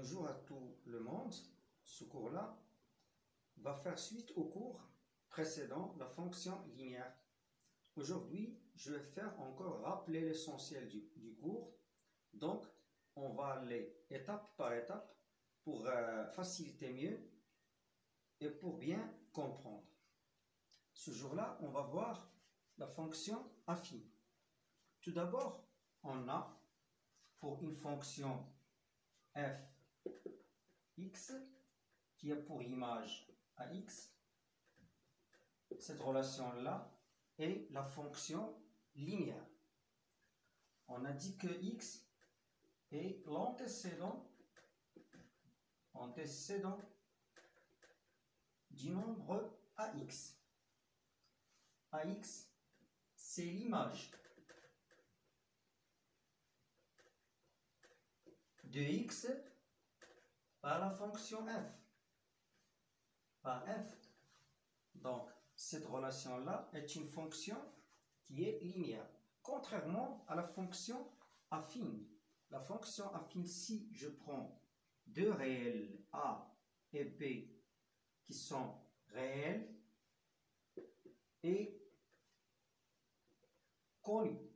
Bonjour à tout le monde. Ce cours-là va faire suite au cours précédent, la fonction linéaire. Aujourd'hui, je vais faire encore rappeler l'essentiel du cours. Donc, on va aller étape par étape pour faciliter mieux et pour bien comprendre. Ce jour-là, on va voir la fonction affine. Tout d'abord, on a pour une fonction f x qui a pour image ax, cette relation-là est la fonction linéaire. On a dit que x est l'antécédent du nombre ax. Ax, c'est l'image de x par la fonction f, par f. Donc, cette relation-là est une fonction qui est linéaire, contrairement à la fonction affine. La fonction affine, si je prends deux réels a et b qui sont réels et connus,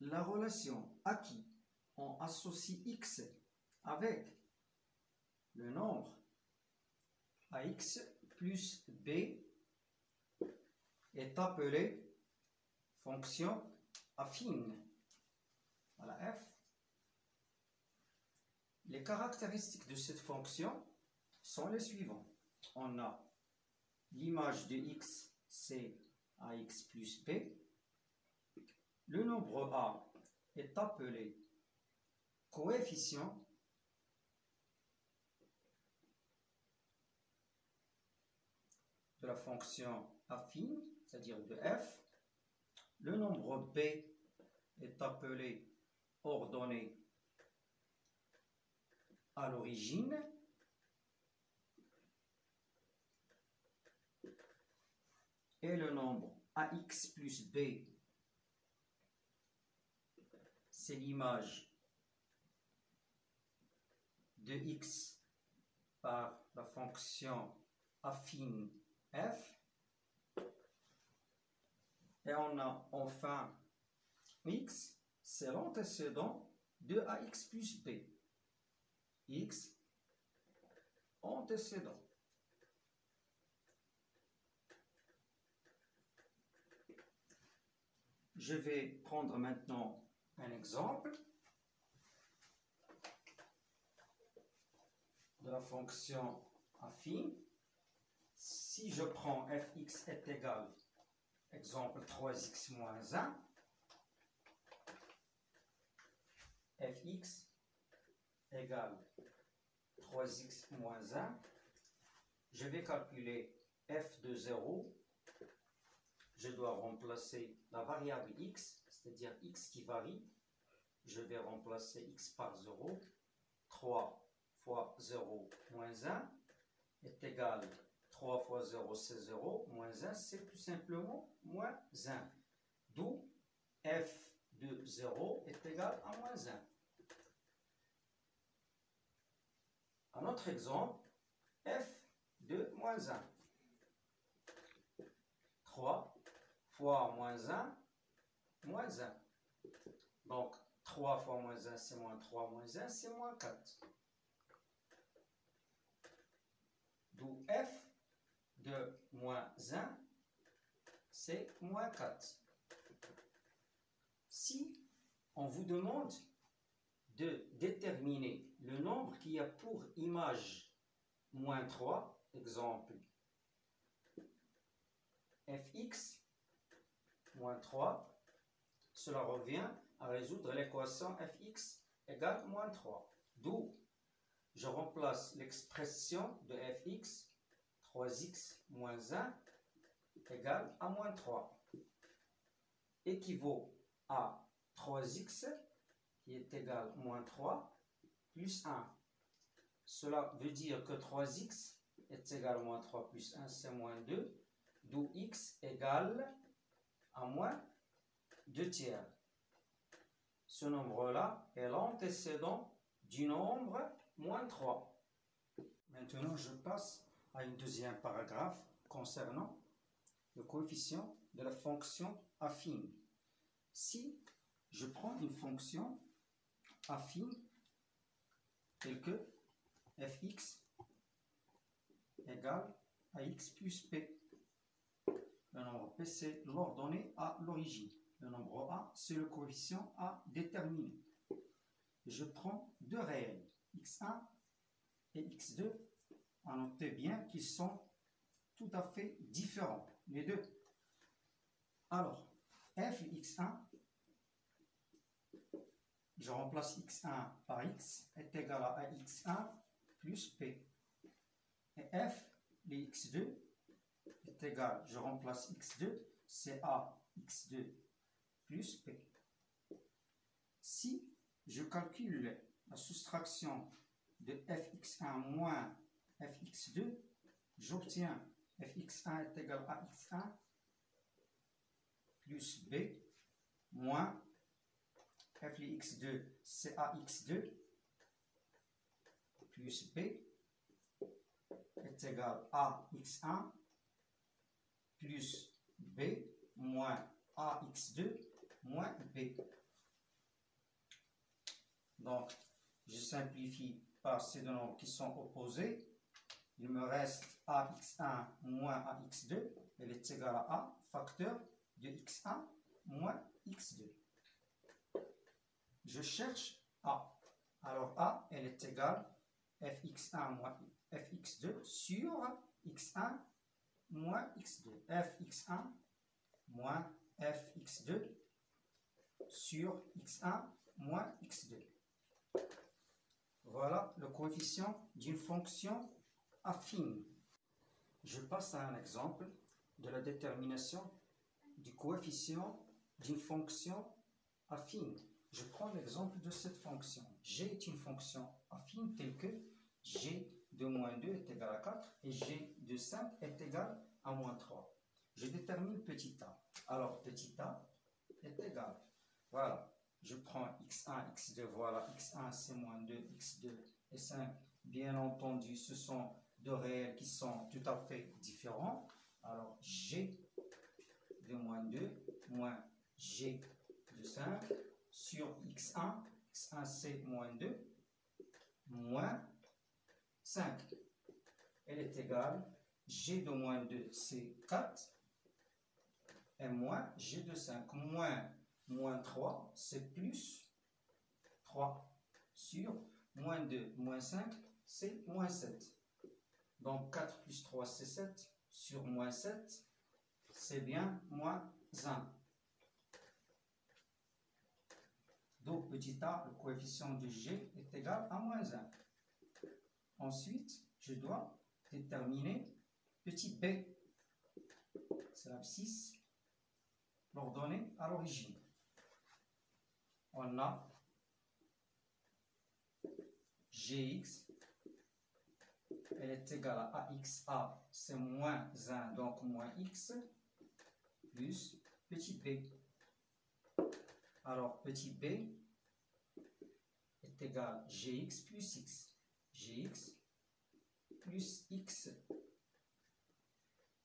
la relation à qui on associe x avec le nombre ax plus b est appelée fonction affine. Voilà f. Les caractéristiques de cette fonction sont les suivants. On a l'image de x, c'est ax plus b. Le nombre a est appelé coefficient de la fonction affine, c'est-à-dire de f. Le nombre b est appelé ordonnée à l'origine. Et le nombre ax plus b, c'est l'image de x par la fonction affine f. Et on a enfin x, c'est l'antécédent de ax plus b. X, antécédent. Je vais prendre maintenant un exemple de la fonction affine. Si je prends fx est égal, exemple 3x moins 1, fx égale 3x moins 1, je vais calculer f de 0, je dois remplacer la variable x, c'est-à-dire x qui varie, je vais remplacer x par 0, 3 fois 0 moins 1 est égal 3 fois 0 c'est 0, moins 1 c'est tout simplement moins 1, d'où f de 0 est égal à moins 1. Un autre exemple, f de moins 1. 3 fois moins 1, moins 1. Donc, 3 fois moins 1, c'est moins 3, moins 1, c'est moins 4. D'où f de moins 1, c'est moins 4. Si on vous demande de déterminer le nombre qui a pour image moins 3, exemple fx moins 3, cela revient à résoudre l'équation fx égale moins 3. D'où je remplace l'expression de fx, 3x moins 1 égale à moins 3, équivaut à 3x qui est égal à moins 3 plus 1. Cela veut dire que 3x est égal à moins 3 plus 1, c'est moins 2, d'où x égale à moins 2 tiers. Ce nombre-là est l'antécédent du nombre moins 3. Maintenant, je passe à une deuxième paragraphe concernant le coefficient de la fonction affine. Si je prends une fonction affine telle que fx égale à x plus p. Le nombre p, c'est l'ordonnée à l'origine. Le nombre a, c'est le coefficient à déterminer. Je prends deux réels, x1 et x2. À noter bien qu'ils sont tout à fait différents, les deux. Alors, f x1, je remplace x1 par x, est égal à x1 plus p. Et f, les x2, est égal, je remplace x2, c'est a x2 plus p. Si je calcule la soustraction de fx1 moins fx2, j'obtiens fx1 est égal à x1 plus b moins f les x2, c'est ax2 plus b est égal à x1 plus b moins ax2 moins b. Donc, je simplifie par ces deux nombres qui sont opposés. Il me reste ax1 moins ax2. Elle est égale à a, facteur de x1 moins x2. Je cherche a. Alors a, elle est égale fx1 moins fx2 sur x1 moins x2. fx1 moins fx2 sur x1 moins x2. Voilà le coefficient d'une fonction affine. Je passe à un exemple de la détermination du coefficient d'une fonction affine. Je prends l'exemple de cette fonction. G est une fonction affine telle que g de moins 2 est égal à 4 et g de 5 est égal à moins 3. Je détermine petit a. Alors petit a est égal. Voilà. Je prends x1, x2, voilà, x1 c'est moins 2, x2 et 5. Bien entendu, ce sont deux réels qui sont tout à fait différents. Alors, g de moins 2 moins g de 5 sur x1, x1 c'est moins 2, moins 5. Elle est égale, g de moins 2 c'est 4, et moins g de 5, moins 3, c'est plus 3, sur moins 2, moins 5, c'est moins 7. Donc 4 plus 3, c'est 7, sur moins 7, c'est bien moins 1. Donc petit a, le coefficient de g est égal à moins 1. Ensuite, je dois déterminer petit b, c'est l'abscisse, l'ordonnée à l'origine. On a gx, elle est égale à axa, c'est moins 1, donc moins x, plus petit b. Alors, petit b est égal à gx plus x. Gx plus x.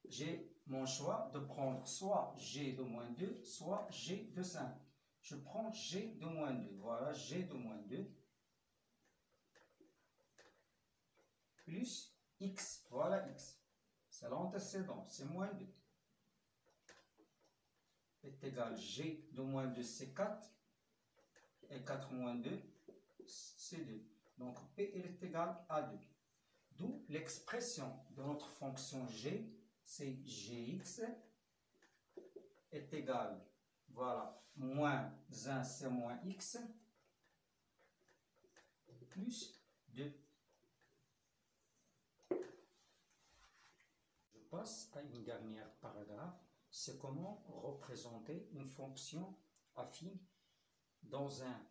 J'ai mon choix de prendre soit g de moins 2, soit g de 5. Je prends g de moins 2. Voilà, g de moins 2. Plus x. Voilà x. C'est l'antécédent, c'est moins 2. Est égal g de moins 2, c'est 4. Et 4 moins 2, c'est 2. Donc p est égal à 2. D'où l'expression de notre fonction g, c'est gx est égal, voilà, moins 1 c'est moins x, plus 2. Je passe à une dernière paragraphe, c'est comment représenter une fonction affine dans un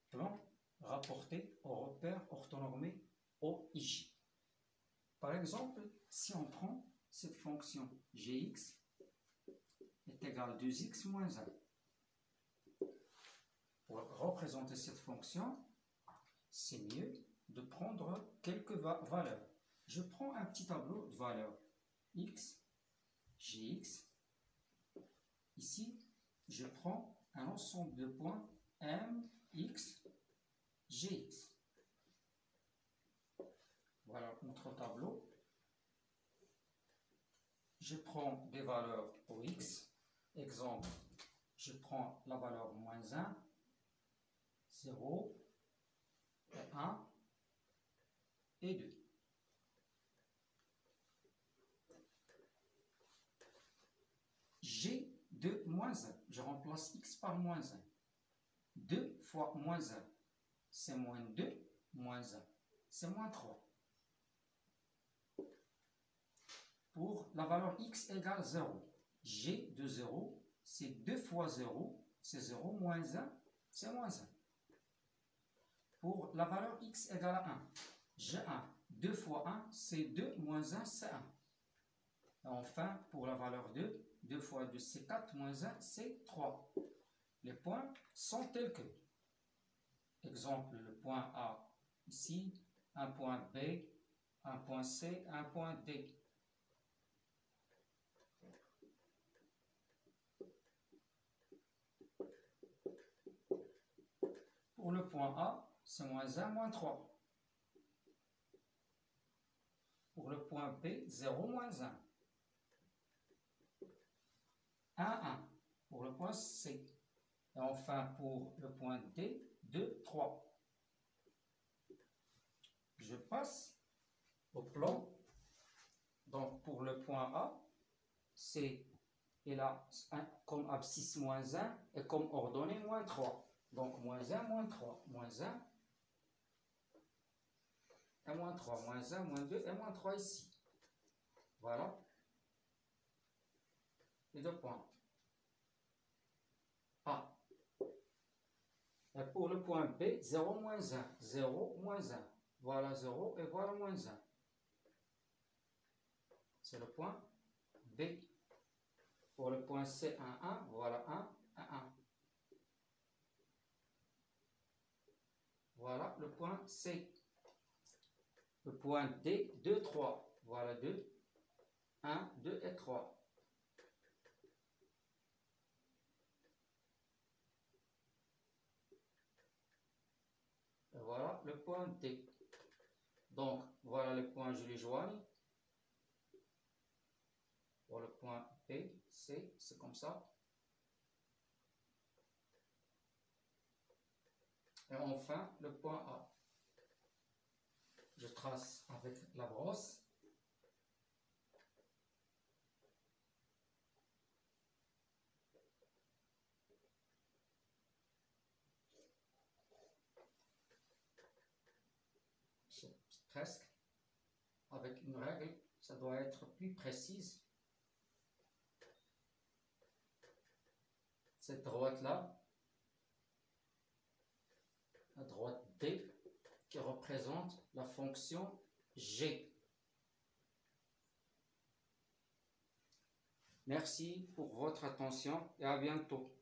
plan rapporté au repère orthonormé OIJ. Par exemple, si on prend cette fonction gx est égale à 2x moins 1. Pour représenter cette fonction, c'est mieux de prendre quelques valeurs. Je prends un petit tableau de valeurs x, gx. Ici, je prends un ensemble de points m, x, gx. Voilà notre tableau. Je prends des valeurs pour x. Exemple, je prends la valeur moins 1, 0, et 1 et 2. G de moins 1. Je remplace x par moins 1. 2 fois moins 1, c'est moins 2, moins 1, c'est moins 3. Pour la valeur x égale 0, g de 0, c'est 2 fois 0, c'est 0, moins 1, c'est moins 1. Pour la valeur x égale à 1, g1, 2 fois 1, c'est 2, moins 1, c'est 1. Et enfin, pour la valeur 2, 2 fois 2, c'est 4, moins 1, c'est 3. Les points sont tels que. Exemple, le point A ici, un point B, un point C, un point D. Pour le point A, c'est moins 1, moins 3. Pour le point B, 0, moins 1. 1, 1. Pour le point C. Et enfin, pour le point D, 2, 3. Je passe au plan. Donc, pour le point A, c'est il a comme abscisse moins 1 et comme ordonnée moins 3. Donc, moins 1, moins 3. Moins 1 et moins 3. Moins 1, moins 2 et moins 3 ici. Voilà. Les deux points. A. Et pour le point B, 0, moins 1. 0, moins 1. Voilà 0 et voilà moins 1. C'est le point B. Pour le point C, 1, 1. Voilà 1, 1, 1. Voilà le point C. Le point D, 2, 3. Voilà 2. 1, 2 et 3. Et voilà le point D. Donc, voilà le point, je les joigne. Pour le point B, C, c'est comme ça. Et enfin, le point A. Je trace avec la brosse. Presque. Avec une règle, ça doit être plus précise. Cette droite-là, la droite D, qui représente la fonction G. Merci pour votre attention et à bientôt.